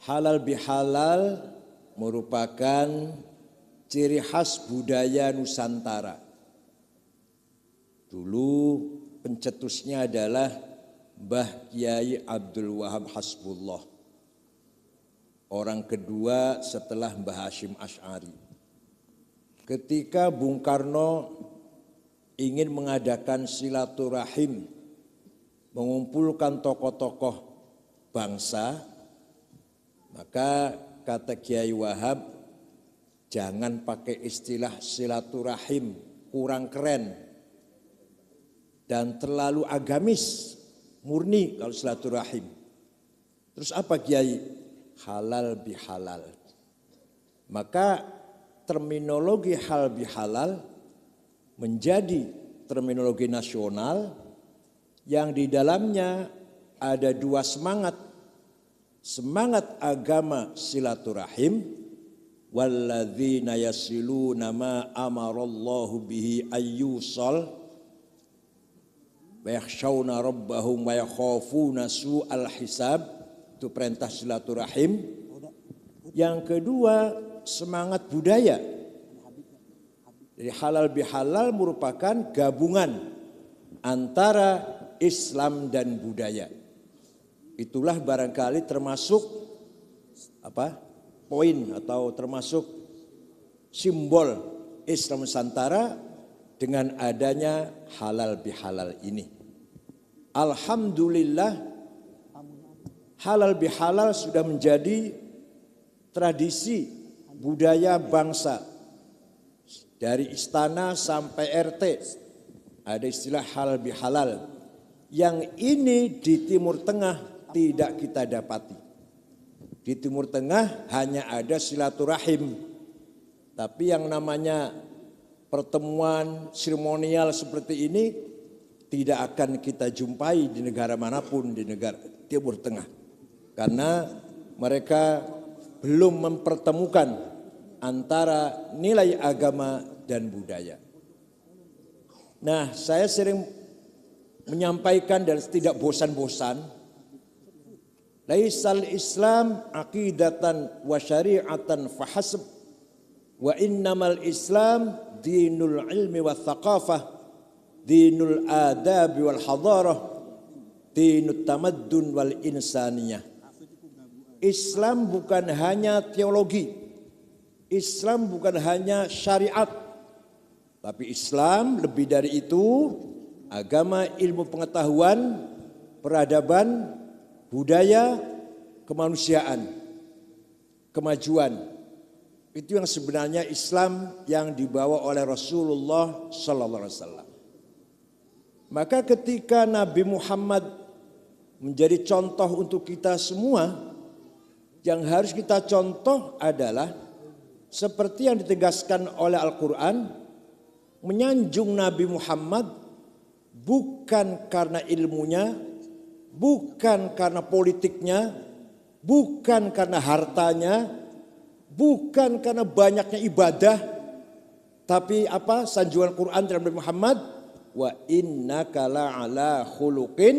Halal bihalal merupakan ciri khas budaya Nusantara. Dulu pencetusnya adalah Mbah Kiai Abdul Wahab Hasbullah. Orang kedua setelah Mbah Hashim Asy'ari. Ketika Bung Karno ingin mengadakan silaturahim, mengumpulkan tokoh-tokoh bangsa, maka kata Kiai Wahab, jangan pakai istilah silaturahim, kurang keren dan terlalu agamis, murni kalau silaturahim. Terus apa Kiai? Halal bihalal. Maka terminologi halal bihalal menjadi terminologi nasional yang di dalamnya ada dua semangat. Semangat agama silaturahim, walladzina yasiluna ma amarallahu bihi ayyusal wa yakhshawna rabbahum wa yakhafuna su'al hisab, itu perintah silaturahim. Yang kedua semangat budaya. Jadi halal bihalal merupakan gabungan antara Islam dan budaya. Itulah barangkali termasuk poin atau termasuk simbol Islam Nusantara dengan adanya halal bihalal ini. Alhamdulillah halal bihalal sudah menjadi tradisi budaya bangsa. Dari istana sampai RT ada istilah halal bihalal. Yang ini di Timur Tengah tidak kita dapati. Di Timur Tengah hanya ada silaturahim. Tapi yang namanya pertemuan seremonial seperti ini tidak akan kita jumpai di negara manapun di negara Timur Tengah. Karena mereka belum mempertemukan antara nilai agama dan budaya. Nah, saya sering menyampaikan dan tidak bosan-bosan, laisal Islam aqidatan wa syari'atan fahasb, wa innamal Islam dinul ilmi wa thaqafah, dinul adabi wal hadarah, dinut tamaddun wal insaniyah. Islam bukan hanya teologi, Islam bukan hanya syariat, tapi Islam lebih dari itu, agama ilmu pengetahuan, peradaban, budaya, kemanusiaan, kemajuan. Itu yang sebenarnya Islam yang dibawa oleh Rasulullah sallallahu alaihi wasallam. Maka ketika Nabi Muhammad menjadi contoh untuk kita semua, yang harus kita contoh adalah seperti yang ditegaskan oleh Al-Quran, menyanjung Nabi Muhammad bukan karena ilmunya, bukan karena politiknya, bukan karena hartanya, bukan karena banyaknya ibadah, tapi apa sanjungan Quran dalam Nabi Muhammad, wa innaka la'ala khuluqin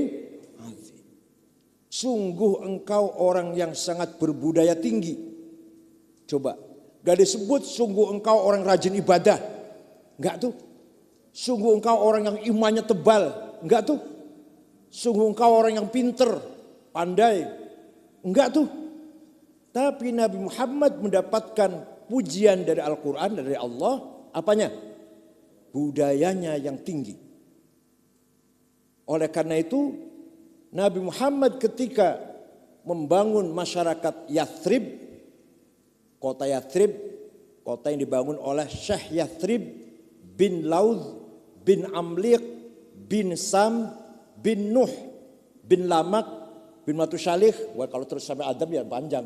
azim. Sungguh engkau orang yang sangat berbudaya tinggi. Coba, gak disebut sungguh engkau orang rajin ibadah. Enggak tuh. Sungguh engkau orang yang imannya tebal. Enggak tuh. Sungguh engkau orang yang pinter, pandai. Enggak tuh. Tapi Nabi Muhammad mendapatkan pujian dari Al-Quran, dari Allah. Apanya? Budayanya yang tinggi. Oleh karena itu, Nabi Muhammad ketika membangun masyarakat Yathrib, kota Yathrib, kota yang dibangun oleh Syekh Yathrib bin Laud bin Amliq bin Sam bin Nuh bin Lamak bin Matusyalih. Wah, kalau terus sampai Adam ya panjang.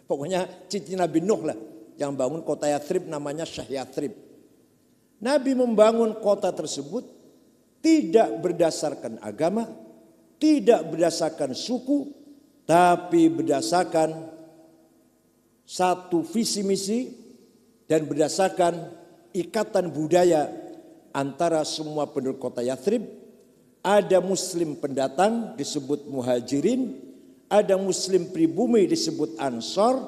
Pokoknya cici Nabi Nuh lah yang bangun kota Yathrib, namanya Syekh Yathrib. Nabi membangun kota tersebut tidak berdasarkan agama, tidak berdasarkan suku, tapi berdasarkan satu visi misi dan berdasarkan ikatan budaya antara semua penduduk kota Yathrib. Ada muslim pendatang disebut muhajirin, Ada muslim pribumi disebut Ansor,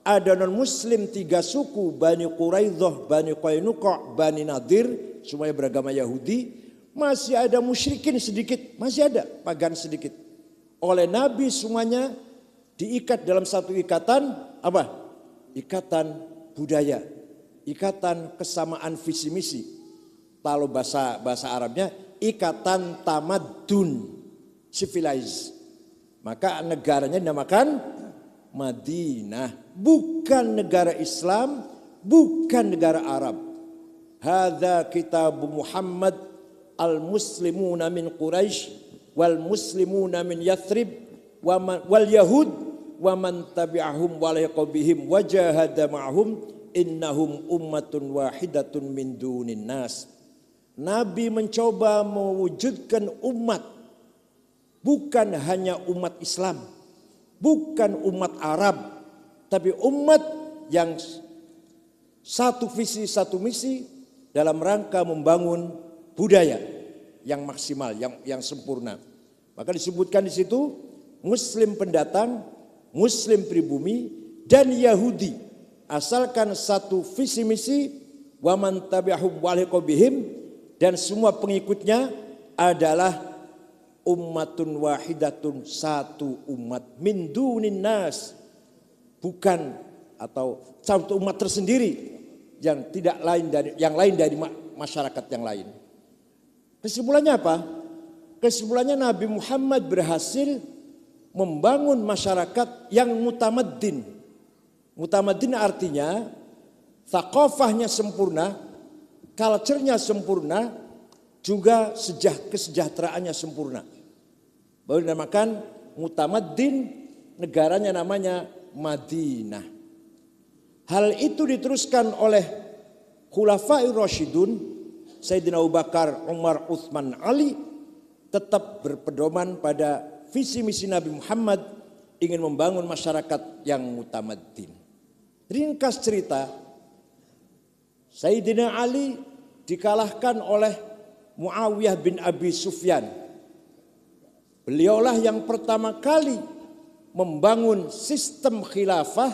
ada non muslim 3 suku, Bani Quraidah, Bani Qainuqa, Bani Nadir, semuanya beragama Yahudi. Masih ada musyrikin sedikit, masih ada pagan sedikit. Oleh Nabi semuanya diikat dalam satu ikatan apa? Ikatan budaya, ikatan kesamaan visi misi. Kalau bahasa Arabnya ikatan tamadun, civilized. Maka negaranya dinamakan Madinah, bukan negara Islam, bukan negara Arab. Hadza kitabu Muhammad al-muslimuna min Quraisy wal muslimuna min Yathrib wal Yahud wa man tabi'ahum wa laqabihim wa jahada ma'hum innahum ummatun wahidatun min dunin nas. Nabi mencoba mewujudkan umat, bukan hanya umat Islam, bukan umat Arab, tapi umat yang satu visi, satu misi dalam rangka membangun budaya yang maksimal, yang sempurna. Maka disebutkan di situ Muslim pendatang, Muslim pribumi, dan Yahudi. Asalkan satu visi misi, wa man tabi'ahum wa liqabihim, dan semua pengikutnya adalah ummatun wahidatun, satu umat, min dunin nas, bukan atau satu umat tersendiri yang tidak lain dari masyarakat yang lain. Kesimpulannya apa? Kesimpulannya Nabi Muhammad berhasil membangun masyarakat yang mutamaddin. Mutamaddin artinya thaqafahnya sempurna, culture-nya sempurna, juga kesejahteraannya sempurna. Baru dinamakan mutamaddin, negaranya namanya Madinah. Hal itu diteruskan oleh Khulafair Rasyidun, Sayyidina Abu Bakar, Umar, Utsman, Ali, tetap berpedoman pada visi misi Nabi Muhammad ingin membangun masyarakat yang mutamaddin. Ringkas cerita, Sayyidina Ali dikalahkan oleh Muawiyah bin Abi Sufyan. Beliaulah yang pertama kali membangun sistem khilafah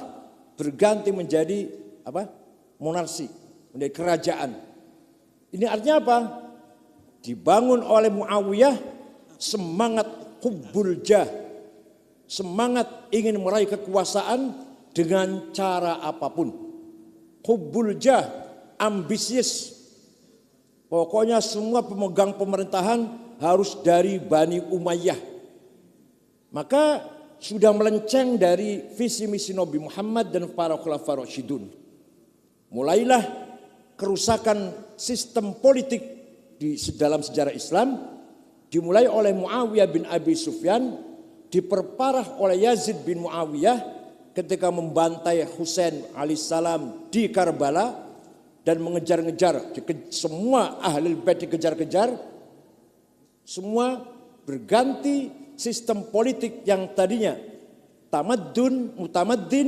berganti menjadi apa? Monarki, menjadi kerajaan. Ini artinya apa? Dibangun oleh Muawiyah semangat hubbul jah, semangat ingin meraih kekuasaan dengan cara apapun. Hubbul jah, ambisius. Pokoknya semua pemegang pemerintahan harus dari Bani Umayyah. Maka sudah melenceng dari visi misi Nabi Muhammad dan para khulafaur rasyidun. Mulailah kerusakan sistem politik di dalam sejarah Islam, dimulai oleh Muawiyah bin Abi Sufyan, diperparah oleh Yazid bin Muawiyah ketika membantai Husain alaihissalam di Karbala dan mengejar-ngejar, semua ahli bait dikejar-kejar, semua berganti sistem politik yang tadinya mutamaddin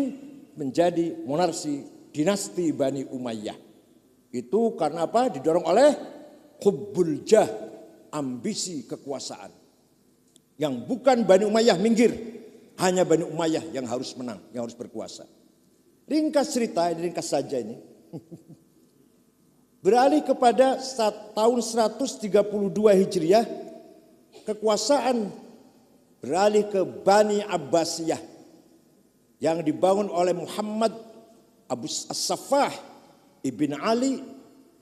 menjadi monarki dinasti Bani Umayyah. Itu karena apa? Didorong oleh hubbul jah, ambisi kekuasaan. Yang bukan Bani Umayyah minggir, hanya Bani Umayyah yang harus menang, yang harus berkuasa. Ringkas cerita, ringkas saja ini. Beralih kepada tahun 132 Hijriah, kekuasaan beralih ke Bani Abbasiyah yang dibangun oleh Muhammad Abu As-Saffah ibn Ali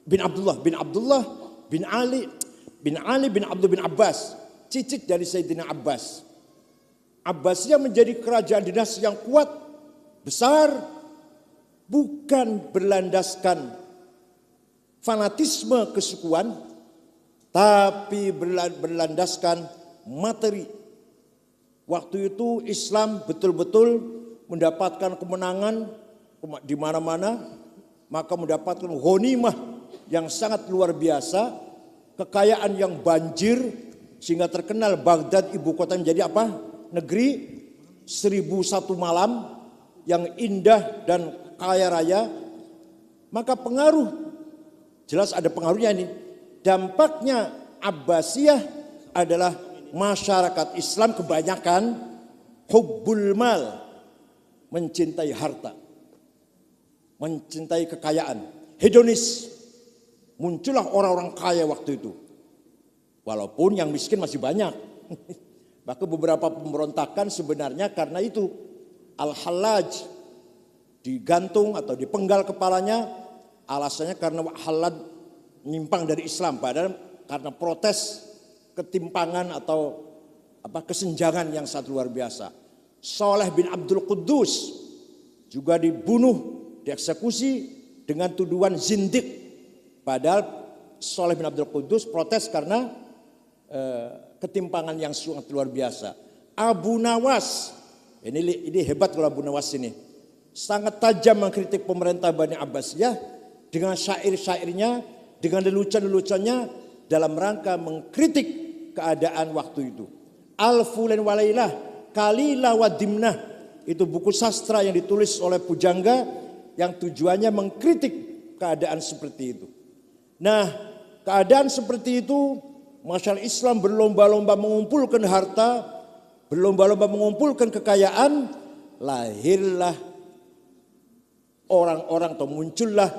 bin Abdullah bin Ali bin Abdullah bin Abbas, cicit dari Sayyidina Abbas. Abbasiyah menjadi kerajaan dinasti yang kuat, besar, bukan berlandaskan fanatisme kesukuan, tapi berlandaskan materi. Waktu itu Islam betul-betul mendapatkan kemenangan di mana-mana, maka mendapatkan ghanimah yang sangat luar biasa, kekayaan yang banjir, sehingga terkenal Baghdad ibu kota menjadi apa? Negeri 1001 malam yang indah dan kaya raya. Maka pengaruh, jelas ada pengaruhnya ini. Dampaknya Abbasiyah adalah masyarakat Islam kebanyakan hubbul mal, mencintai harta, mencintai kekayaan, hedonis. Muncullah orang-orang kaya waktu itu. Walaupun yang miskin masih banyak. Bahkan beberapa pemberontakan sebenarnya karena itu. Al-Hallaj digantung atau dipenggal kepalanya, alasannya karena Hallaj nyimpang dari Islam. Padahal karena protes ketimpangan atau kesenjangan yang sangat luar biasa. Saleh bin Abdul Quddus juga dibunuh, dieksekusi dengan tuduhan zindik. Padahal Saleh bin Abdul Quddus protes karena ketimpangan yang sangat luar biasa. Abu Nawas, ini hebat kalau Abu Nawas ini. Sangat tajam mengkritik pemerintah Bani Abbasiyah dengan syair-syairnya, dengan lelucon-leluconnya dalam rangka mengkritik keadaan waktu itu. Al-Fulan Walailah, Kalila wa Dimnah, itu buku sastra yang ditulis oleh pujangga yang tujuannya mengkritik keadaan seperti itu. Nah, keadaan seperti itu masyarakat Islam berlomba-lomba mengumpulkan harta, berlomba-lomba mengumpulkan kekayaan, lahirlah orang-orang atau muncullah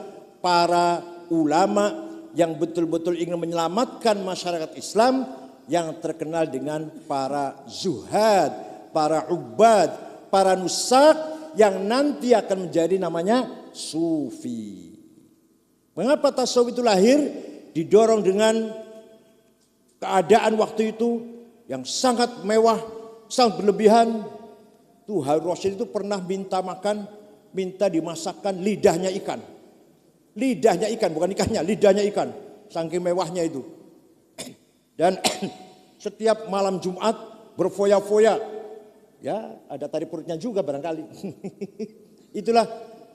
para ulama yang betul-betul ingin menyelamatkan masyarakat Islam yang terkenal dengan para zuhad, para ubad, para nusak yang nanti akan menjadi namanya sufi. Mengapa tasawuf itu lahir? Didorong dengan keadaan waktu itu yang sangat mewah, sangat berlebihan. Tuh Harun Rasyid itu pernah minta makan, minta dimasakkan lidahnya ikan. Lidahnya ikan, bukan ikannya, lidahnya ikan. Saking mewahnya itu. Dan setiap malam Jumat berfoya-foya. Ya, ada tari perutnya juga barangkali. Itulah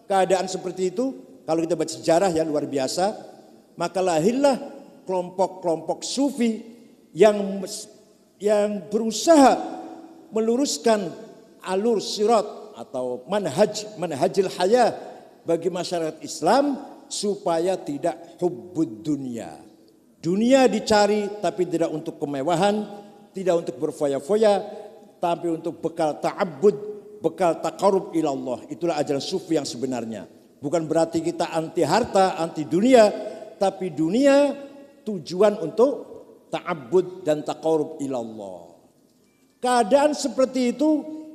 keadaan seperti itu. Kalau kita baca sejarah ya luar biasa. Maka lahirlah kelompok-kelompok sufi yang berusaha meluruskan alur sirat atau manhajil hayah bagi masyarakat Islam supaya tidak hubbud dunia. Dunia dicari tapi tidak untuk kemewahan, tidak untuk berfoya-foya, tapi untuk bekal ta'abbud, bekal taqarrub ilallah. Itulah ajaran sufi yang sebenarnya. Bukan berarti kita anti harta, anti dunia, tapi dunia tujuan untuk ta'abbud dan taqarrub ilallah. Keadaan seperti itu,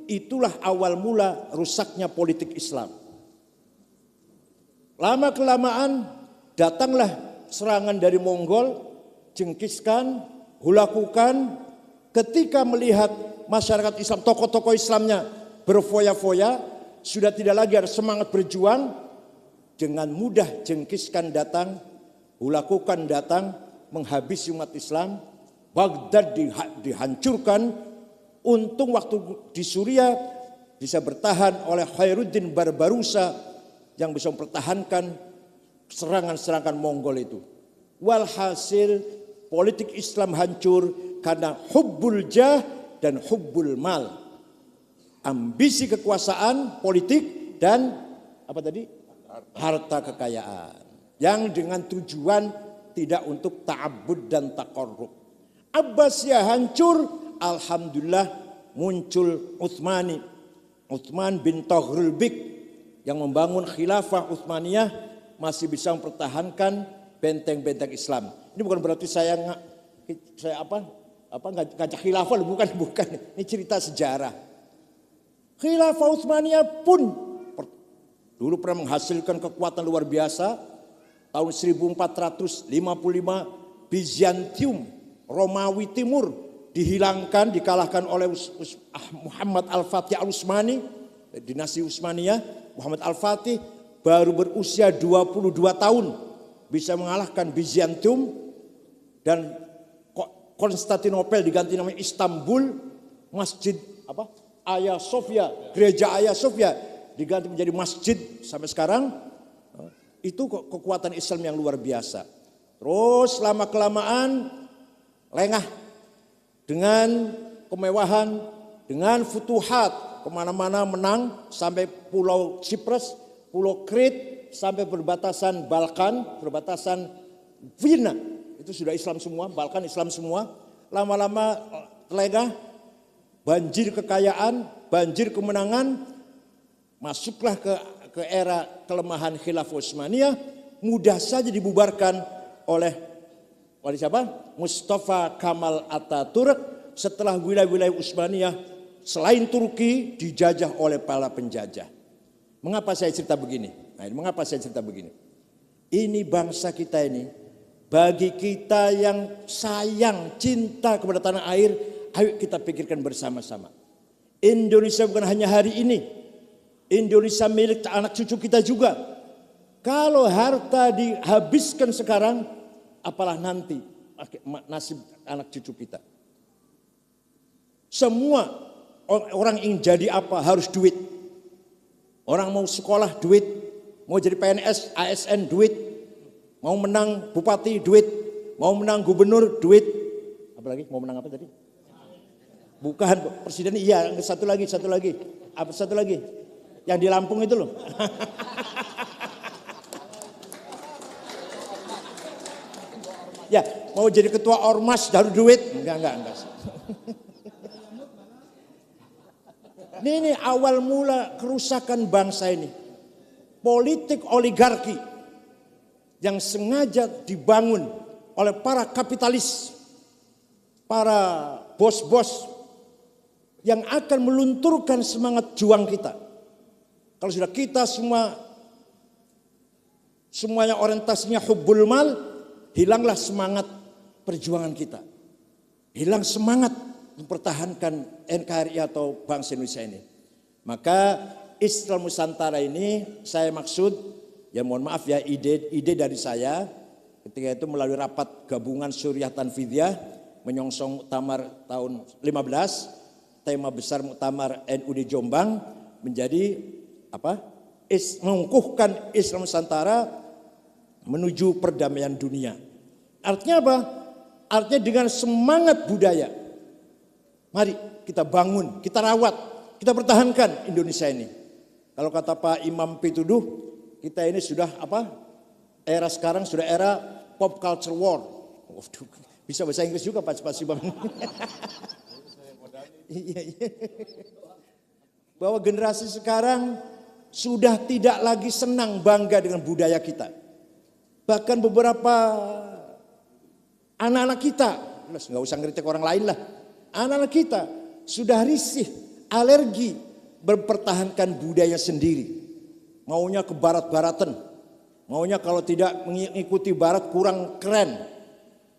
itulah awal mula rusaknya politik Islam. Lama kelamaan datanglah serangan dari Mongol, Jengkiskan, Hulakukan, ketika melihat masyarakat Islam, tokoh-tokoh Islamnya berfoya-foya, sudah tidak lagi ada semangat berjuang, dengan mudah Jengkiskan datang, Hulakukan datang, menghabisi umat Islam, Baghdad dihancurkan. Untung waktu di Suriah bisa bertahan oleh Khairuddin Barbarossa yang bisa mempertahankan serangan-serangan Mongol itu. Walhasil politik Islam hancur karena hubbul jah dan hubbul mal. Ambisi kekuasaan politik dan harta kekayaan. Yang dengan tujuan tidak untuk ta'abbud dan taqarrub. Abbasiyah hancur, alhamdulillah muncul Utsman bin Taghrul Bik yang membangun khilafah Utsmaniyah, masih bisa mempertahankan benteng-benteng Islam. Ini bukan berarti saya ngajak khilafah, bukan. Ini cerita sejarah. Khilafah Utsmaniyah pun dulu pernah menghasilkan kekuatan luar biasa. Tahun 1455 Bizantium, Romawi Timur dihilangkan, dikalahkan oleh Muhammad Al-Fatih Al-Utsmani, dinasti Utsmaniyah. Muhammad Al-Fatih baru berusia 22 tahun bisa mengalahkan Bizantium, dan Konstantinopel diganti namanya Istanbul, masjid Hagia Sophia, gereja Hagia Sophia diganti menjadi masjid sampai sekarang. Itu kekuatan Islam yang luar biasa. Terus lama kelamaan lengah dengan kemewahan, dengan futuhat, kemana-mana menang sampai pulau Cyprus, pulau Crete, sampai perbatasan Balkan, perbatasan Vienna. Itu sudah Islam semua, Balkan Islam semua. Lama-lama lengah, banjir kekayaan, banjir kemenangan, masuklah ke era kelemahan Khilafah Utsmaniyah, mudah saja dibubarkan oleh siapa? Mustafa Kamal Atatürk setelah wilayah-wilayah Utsmaniyah selain Turki dijajah oleh para penjajah. Mengapa saya cerita begini? Mengapa saya cerita begini? Ini bangsa kita ini, bagi kita yang sayang, cinta kepada tanah air, ayo kita pikirkan bersama-sama. Indonesia bukan hanya hari ini, Indonesia milik anak cucu kita juga. Kalau harta dihabiskan sekarang, apalah nanti nasib anak cucu kita. Semua orang ingin jadi apa harus duit. Orang mau sekolah duit, mau jadi PNS, ASN duit, mau menang bupati duit, mau menang gubernur duit. Apalagi mau menang apa tadi? Bukan presiden, iya, satu lagi. Apa satu lagi? Yang di Lampung itu loh. Ya, mau jadi ketua ormas harus duit. Enggak. Ini awal mula kerusakan bangsa ini. Politik oligarki yang sengaja dibangun oleh para kapitalis, para bos-bos yang akan melunturkan semangat juang kita. Kalau sudah kita semuanya orientasinya hubbul mal, hilanglah semangat perjuangan kita. Hilang semangat mempertahankan NKRI atau bangsa Indonesia ini. Maka Islam Nusantara ini saya maksud, ya mohon maaf ya, ide dari saya ketika itu melalui rapat gabungan Suriah Tanfidiyah menyongsong muktamar tahun 15, tema besar muktamar NU di Jombang menjadi mengukuhkan Islam Nusantara menuju perdamaian dunia. Artinya apa? Artinya dengan semangat budaya, mari kita bangun, kita rawat, kita pertahankan Indonesia ini. Kalau kata Pak Imam Pituduh, kita ini sudah era sekarang sudah era pop culture war. Bisa bahasa Inggris juga Pak Imam. Bahwa generasi sekarang sudah tidak lagi senang bangga dengan budaya kita. Bahkan beberapa anak-anak kita, nggak usah ngeritik orang lain lah. Anak-anak kita sudah risih, alergi mempertahankan budaya sendiri. Maunya ke barat-baratan. Maunya kalau tidak mengikuti barat kurang keren.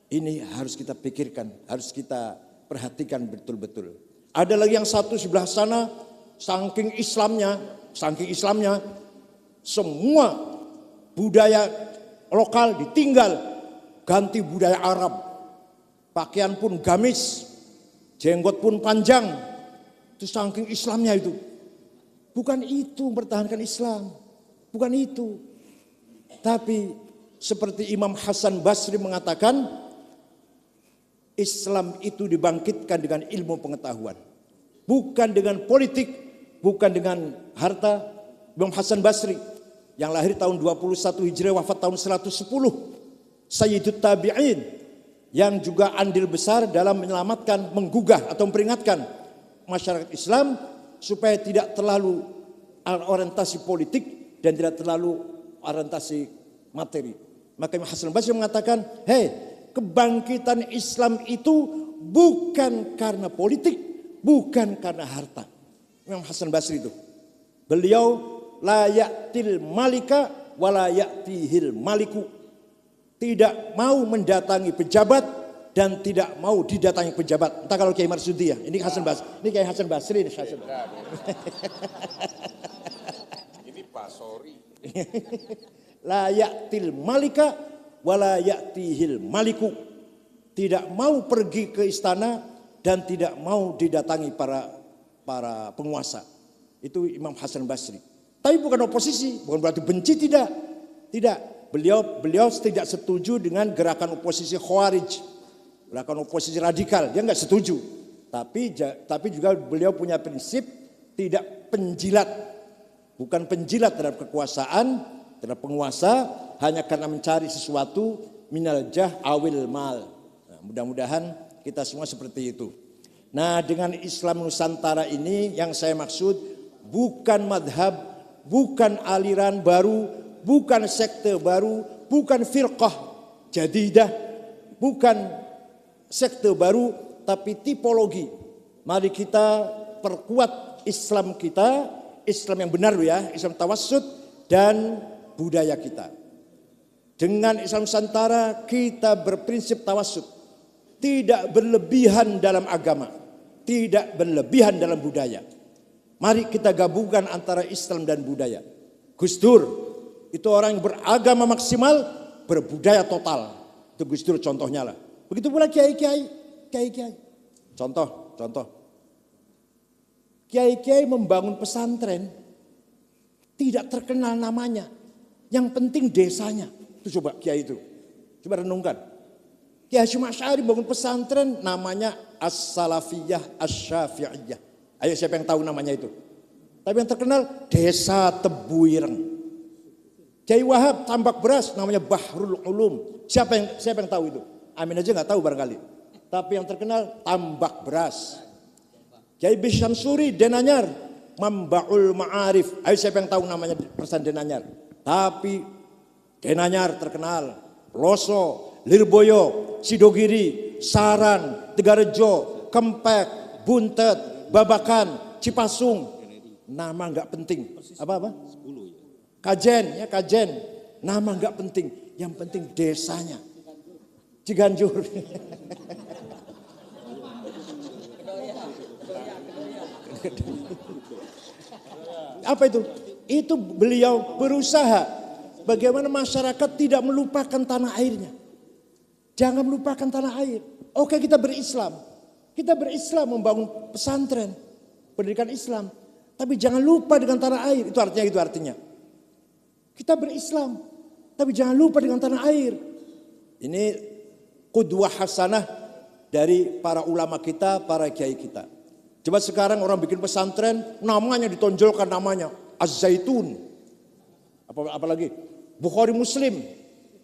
Ini harus kita pikirkan, harus kita perhatikan betul-betul. Ada lagi yang satu sebelah sana, saking Islamnya semua budaya lokal ditinggal, ganti budaya Arab. Pakaian pun gamis, jenggot pun panjang. Itu saking Islamnya itu. Bukan itu mempertahankan Islam. Bukan itu. Tapi seperti Imam Hasan Basri mengatakan, Islam itu dibangkitkan dengan ilmu pengetahuan. Bukan dengan politik, bukan dengan harta. Imam Hasan Basri yang lahir tahun 21 Hijriah, wafat tahun 110. Sayyidut Tabi'in yang juga andil besar dalam menyelamatkan, menggugah atau memperingatkan masyarakat Islam supaya tidak terlalu orientasi politik dan tidak terlalu orientasi materi. Maka Imam Hasan Basri mengatakan, kebangkitan Islam itu bukan karena politik, bukan karena harta. Imam Hasan Basri itu. Beliau la ya'til malika wa la ya'tihil maliku. Tidak mau mendatangi pejabat dan tidak mau didatangi pejabat. Entah kalau Kiai Marsudi ya. Ini Hasan Basri. Ini Kiai Hasan Basri ini. Ini Pak Sori. La ya'til malika wa la ya'tihil maliku. Tidak mau pergi ke istana dan tidak mau didatangi para penguasa. Itu Imam Hasan Basri. Tapi bukan oposisi, bukan berarti benci, tidak. Beliau tidak setuju dengan gerakan oposisi Khawarij, gerakan oposisi radikal. Dia nggak setuju. Tapi juga beliau punya prinsip tidak penjilat, bukan penjilat terhadap kekuasaan, terhadap penguasa hanya karena mencari sesuatu minal jah awil mal. Nah, mudah-mudahan kita semua seperti itu. Nah, dengan Islam Nusantara ini yang saya maksud bukan madhab, bukan aliran baru, bukan sekte baru, bukan firqah jadidah, bukan sekte baru, tapi tipologi. Mari kita perkuat Islam kita, Islam yang benar ya, Islam tawassut dan budaya kita. Dengan Islam Nusantara kita berprinsip tawassut, tidak berlebihan dalam agama, tidak berlebihan dalam budaya. Mari kita gabungkan antara Islam dan budaya. Gus Dur itu orang yang beragama maksimal, berbudaya total. Itu Gus Dur contohnya lah. Begitu pula kiai-kiai. Contoh. Kiai-kiai membangun pesantren tidak terkenal namanya. Yang penting desanya. Itu coba kiai itu. Coba renungkan. Kiai Hasyim Asy'ari bangun pesantren namanya As-Salafiyah Asy-Syafi'iyah. Ayo siapa yang tahu namanya itu? Tapi yang terkenal Desa Tebuireng. Kiai Wahab tambak beras namanya Bahrul Ulum. Siapa yang tahu itu? Amin aja nggak tahu barangkali. Tapi yang terkenal tambak beras. Kiai Bisham Suri Denanyar Mambaul Ma'arif. Ayo siapa yang tahu namanya pesantren Denanyar? Tapi Denanyar terkenal. Loso, Lirboyo, Sidogiri, Saran, Tegarejo, Kempek, Buntet, Babakan, Cipasung. Nama nggak penting. Apa? Kajen. Nama nggak penting. Yang penting desanya. Ciganjur. Apa itu? Itu beliau berusaha bagaimana masyarakat tidak melupakan tanah airnya. Jangan melupakan tanah air. Oke, kita berislam. Kita berislam membangun pesantren, pendidikan Islam. Tapi jangan lupa dengan tanah air. Itu artinya. Kita berislam, tapi jangan lupa dengan tanah air. Ini qudwah hasanah dari para ulama kita, para kiai kita. Coba sekarang orang bikin pesantren, namanya ditonjolkan namanya Az-Zaitun. Apalagi Bukhari Muslim.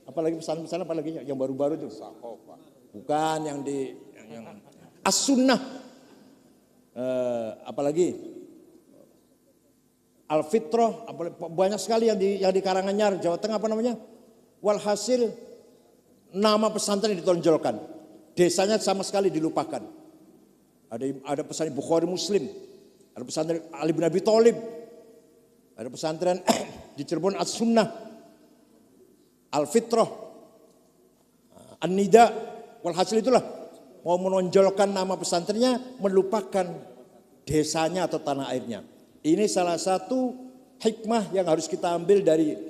Apalagi pesantren apalagi yang baru-baru itu. Bukan yang As-Sunnah. Apalagi Al-Fitrah, banyak sekali yang di Karanganyar, Jawa Tengah apa namanya? Walhasil nama pesantren ditonjolkan. Desanya sama sekali dilupakan. Ada pesantren Bukhari Muslim, ada pesantren Ali bin Abi Thalib, ada pesantren di Cirebon As-Sunnah, Al-Fitrah, An-Nida. Walhasil itulah mau menonjolkan nama pesantrennya, melupakan desanya atau tanah airnya. Ini salah satu hikmah yang harus kita ambil dari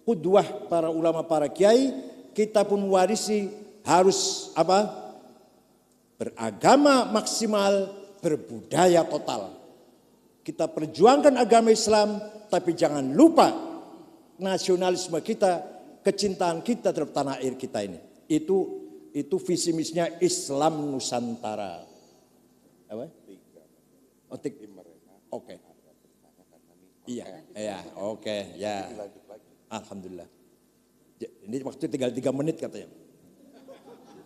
qudwah para ulama, para kiai. Kita pun warisi harus apa? Beragama maksimal, berbudaya total. Kita perjuangkan agama Islam, tapi jangan lupa nasionalisme kita, kecintaan kita terhadap tanah air kita ini. Itu visi misinya Islam Nusantara. Apa? Oke. Iya, oke, ya. Alhamdulillah. Ini waktu tinggal 3 menit katanya.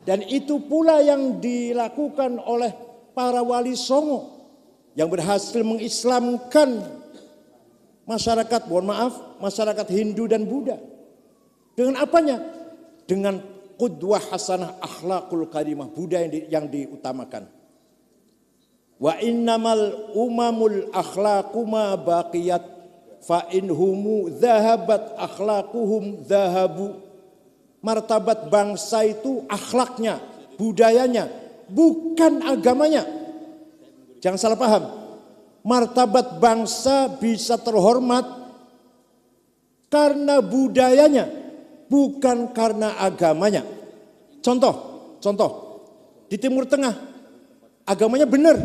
Dan itu pula yang dilakukan oleh para wali songo yang berhasil mengislamkan masyarakat, masyarakat Hindu dan Buddha. Dengan apanya? Dengan qudwah hasanah akhlakul karimah, Buddha yang diutamakan. Wa innamal umamul akhlaquma baqiyat fa inhumu dhahabat akhlaquhum dhahabu. Martabat bangsa itu akhlaknya, budayanya, bukan agamanya. Jangan salah paham. Martabat bangsa bisa terhormat karena budayanya, bukan karena agamanya. Contoh di Timur Tengah agamanya benar,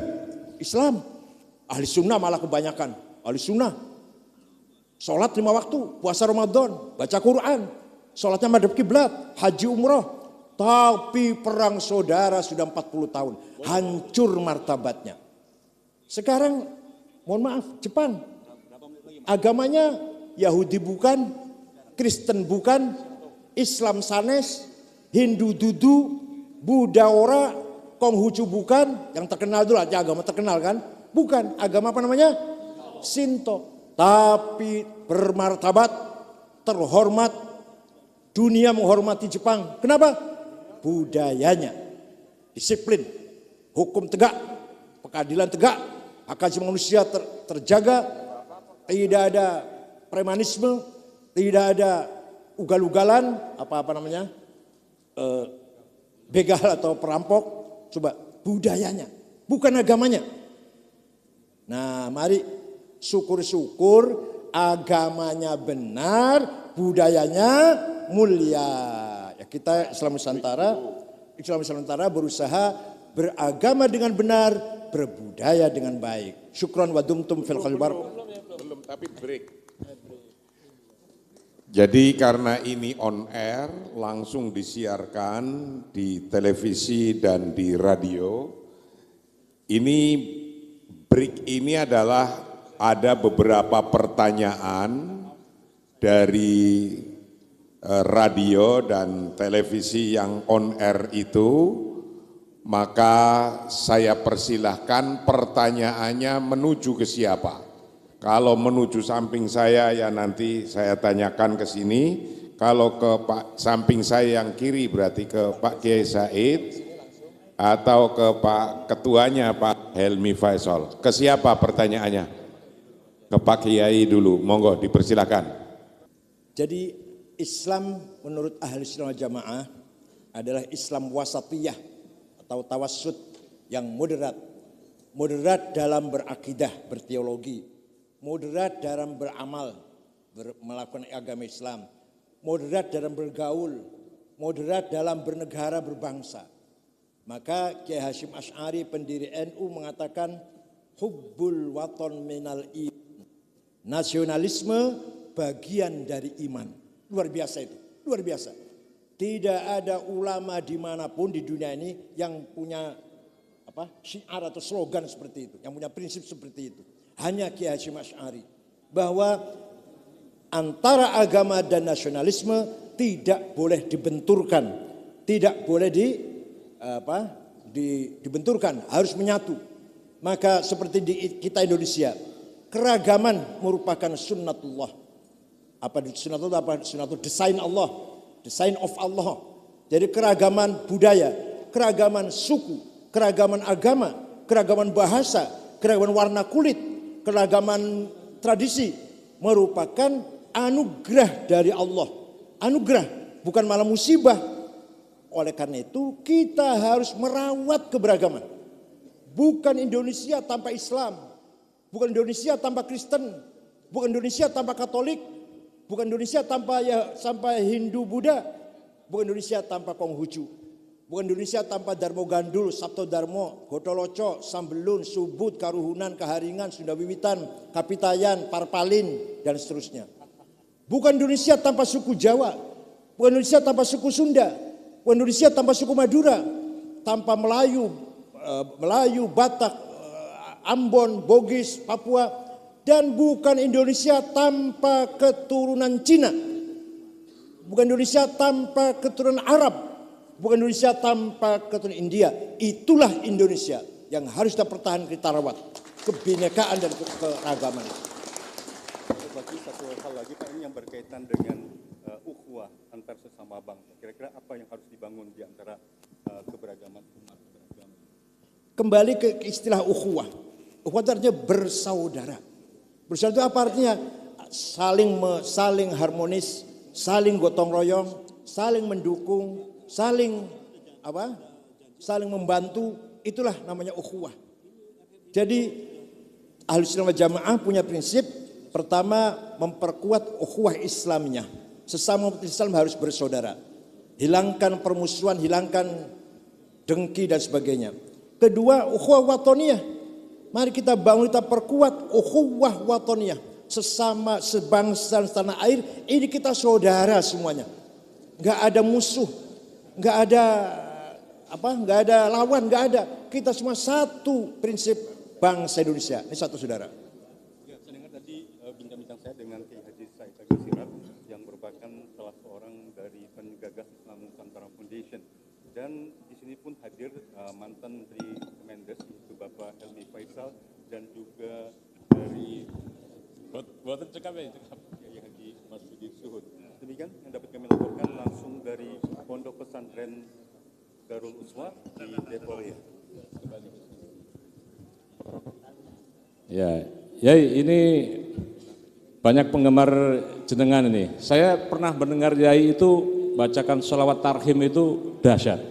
Islam. Ahli sunnah malah kebanyakan. Ahli sunnah. Sholat 5 waktu, puasa Ramadan, baca Quran. Sholatnya madhab kiblat, haji umroh. Tapi perang saudara sudah 40 tahun. Hancur martabatnya. Sekarang, mohon maaf, Jepang. Agamanya Yahudi bukan, Kristen bukan, Islam sanes, Hindu dudu, Buddha ora, Konghucu bukan, yang terkenal dulu aja agama terkenal kan? Bukan, agama apa namanya? Shinto. Tapi bermartabat, terhormat, dunia menghormati Jepang. Kenapa? Budayanya, disiplin, hukum tegak, keadilan tegak, hak asasi manusia terjaga, tidak ada premanisme, tidak ada ugal-ugalan, begal atau perampok. Coba budayanya, bukan agamanya. Nah, mari syukur-syukur agamanya benar, budayanya mulia. Ya, kita Islam Nusantara berusaha beragama dengan benar, berbudaya dengan baik. Syukran wa dumtum fil khair. Belum, tapi break. Jadi karena ini on air, langsung disiarkan di televisi dan di radio. Ini break ini adalah ada beberapa pertanyaan dari radio dan televisi yang on air itu, maka saya persilahkan pertanyaannya menuju ke siapa. Kalau menuju samping saya ya nanti saya tanyakan ke sini, kalau ke samping saya yang kiri berarti ke Pak Kiai Said atau ke Pak Ketuanya Pak Helmi Faisal. Ke siapa pertanyaannya? Ke Pak Kiai dulu, monggo dipersilakan. Jadi Islam menurut Ahli Sunnah wal Jamaah adalah Islam wasatiyah atau tawassut yang moderat. Moderat dalam berakidah, berteologi. Moderat dalam beramal, melakukan agama Islam. Moderat dalam bergaul. Moderat dalam bernegara, berbangsa. Maka Kiai Hasyim Asy'ari pendiri NU mengatakan hubbul waton minal iman. Nasionalisme bagian dari iman. Luar biasa itu, luar biasa. Tidak ada ulama dimanapun di dunia ini yang punya syiar atau slogan seperti itu, yang punya prinsip seperti itu. Hanya Kiai Hasyim Asy'ari, bahwa antara agama dan nasionalisme tidak boleh dibenturkan, tidak boleh dibenturkan, harus menyatu. Maka seperti di kita Indonesia, keragaman merupakan sunnatullah. Sunnatullah desain Allah, desain of Allah. Jadi keragaman budaya, keragaman suku, keragaman agama, keragaman bahasa, keragaman warna kulit, keragaman tradisi merupakan anugerah dari Allah. Anugerah, bukan malah musibah. Oleh karena itu kita harus merawat keberagaman. Bukan Indonesia tanpa Islam, bukan Indonesia tanpa Kristen, bukan Indonesia tanpa Katolik, bukan Indonesia tanpa sampai Hindu Buddha, bukan Indonesia tanpa Konghucu, bukan Indonesia tanpa Darmo Gandul, Sabto Darmo, Gotoloco, Sambelun, Subut, Karuhunan, Kaharingan, Sunda Wiwitan, Kapitayan, Parpalin, dan seterusnya. Bukan Indonesia tanpa suku Jawa, bukan Indonesia tanpa suku Sunda, bukan Indonesia tanpa suku Madura, tanpa Melayu, Batak, Ambon, Bugis, Papua, dan bukan Indonesia tanpa keturunan Cina, bukan Indonesia tanpa keturunan Arab, bukan Indonesia tanpa keturunan India. Itulah Indonesia yang harus kita pertahankan, kita rawat kebinekaan dan keragaman. Bagi satu hal lagi Pak, ini yang berkaitan dengan ukhuwah antar sesama bangsa. Kira-kira apa yang harus dibangun di antara keberagaman umat beragama? Kembali ke istilah ukhuwah. Ukhuwah artinya bersaudara. Bersaudara itu apa artinya? Saling harmonis, saling gotong royong, saling mendukung, saling membantu. Itulah namanya ukhuwah. Jadi Ahlussunnah wal Jamaah punya prinsip, pertama memperkuat ukhuwah Islamnya. Sesama umat Islam harus bersaudara. Hilangkan permusuhan, hilangkan dengki dan sebagainya. Kedua, ukhuwah watoniyah. Mari kita bangun, kita perkuat ukhuwah watoniyah. Sesama sebangsa tanah air, ini kita saudara semuanya. Enggak ada musuh, enggak ada lawan, enggak ada. Kita semua satu prinsip bangsa Indonesia. Ini satu saudara. Ya, saya dengar tadi bincang-bincang saya dengan Kiai Haji Said Agil Sirot yang merupakan salah seorang dari penggagas Islam Nusantara Foundation. Dan di sini pun hadir mantan Menteri Kemendes yaitu Bapak Helmi Faisal dan juga dari Buatan cekap ya. Kiai Haji Mas Budi Suhud. Demikian yang dapat kami laporkan langsung dari Pondok Pesantren Darul Uswa di Depok. Ya, ini banyak penggemar jenengan ini. Saya pernah mendengar Yai itu bacakan sholawat tarhim itu dahsyat.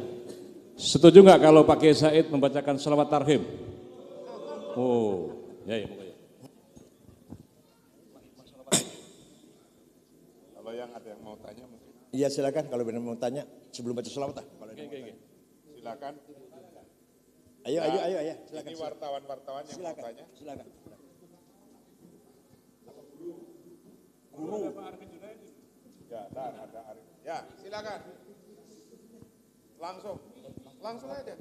Setuju nggak kalau Pak Kiai Said membacakan sholawat tarhim? Oh, Yai. Kalau yang ada yang mau tanya mungkin. Iya silakan kalau benar mau tanya sebelum baca sholawat. Silakan. Ayo, silakan. Ini wartawan-wartawan yang mau tanya. Silakan. Ya, ada Arif. Ya, silakan. Langsung aja.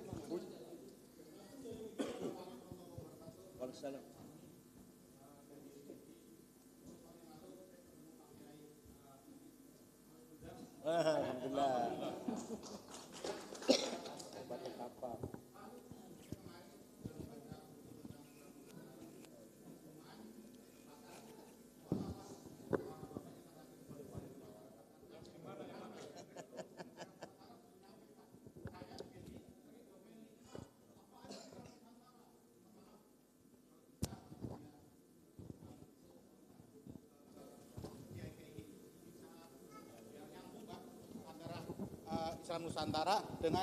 Alhamdulillah. Islam Nusantara dengan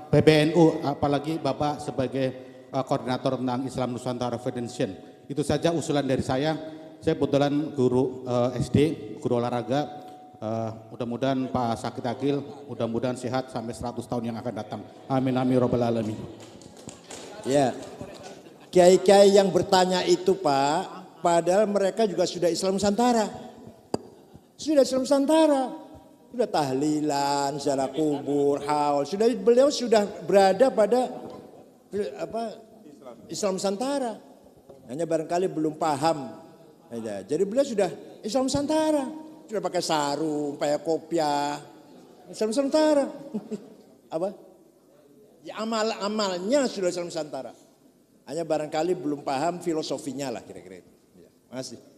PBNU, apalagi Bapak sebagai koordinator tentang Islam Nusantara Federation. Itu saja usulan dari saya. Saya kebetulan guru SD, guru olahraga. Mudah-mudahan Pak Sakit Akil, mudah-mudahan sehat sampai 100 tahun yang akan datang. Amin amin robbal alamin. Ya, kiai-kiai yang bertanya itu Pak, padahal mereka juga sudah Islam Nusantara. Sudah Islam Nusantara. Sudah tahlilan, ziarah kubur, haul. Beliau sudah berada pada Islam Nusantara. Hanya barangkali belum paham. Jadi beliau sudah Islam Nusantara. Sudah pakai sarung, pakai kopiah. Islam Nusantara. Apa? Ya, amalnya sudah Islam Nusantara. Hanya barangkali belum paham filosofinya lah kira-kira itu. Ya, makasih.